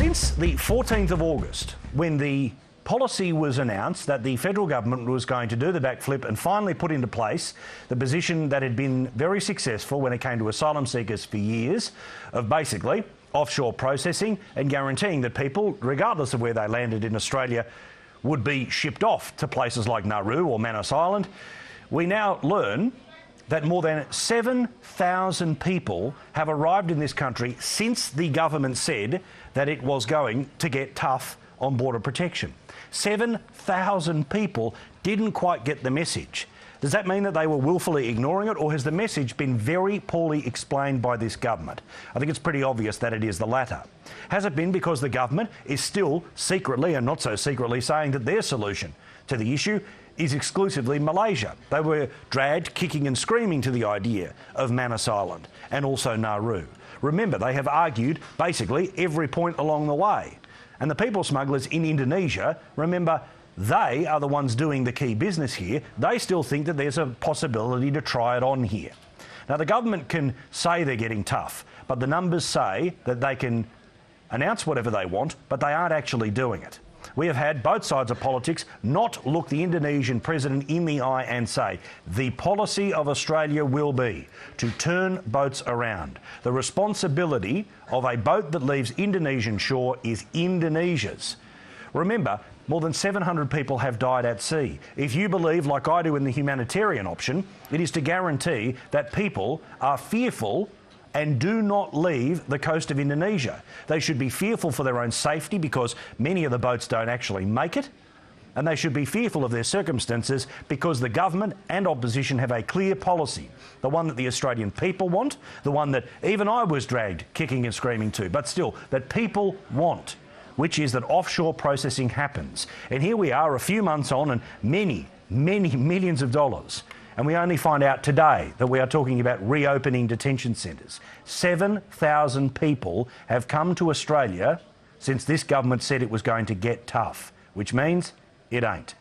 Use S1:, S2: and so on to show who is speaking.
S1: Since the 14th of August, when the policy was announced that the federal government was going to do the backflip and finally put into place the position that had been very successful when it came to asylum seekers for years, of basically offshore processing and guaranteeing that people, regardless of where they landed in Australia, would be shipped off to places like Nauru or Manus Island, we now learn that more than 7,000 people have arrived in this country since the government said that it was going to get tough on border protection. 7,000 people didn't quite get the message. Does that mean that they were willfully ignoring it, or has the message been very poorly explained by this government? I think it's pretty obvious that it is the latter. Has it been because the government is still secretly and not so secretly saying that their solution to the issue is exclusively Malaysia? They were dragged kicking and screaming to the idea of Manus Island and also Nauru. Remember, they have argued basically every point along the way. And the people smugglers in Indonesia, remember, they are the ones doing the key business here. They still think that there's a possibility to try it on here. Now, the government can say they're getting tough, but the numbers say that they can announce whatever they want, but they aren't actually doing it. We have had both sides of politics not look the Indonesian president in the eye and say, the policy of Australia will be to turn boats around. The responsibility of a boat that leaves Indonesian shore is Indonesia's. Remember, more than 700 people have died at sea. If you believe, like I do in the humanitarian option, it is to guarantee that people are fearful and do not leave the coast of Indonesia. They should be fearful for their own safety because many of the boats don't actually make it, and they should be fearful of their circumstances because the government and opposition have a clear policy, the one that the Australian people want, the one that even I was dragged kicking and screaming to, but still, that people want, which is that offshore processing happens. And here we are a few months on and many millions of dollars. And we only find out today that we are talking about reopening detention centres. 7,000 people have come to Australia since this government said it was going to get tough, which means it ain't.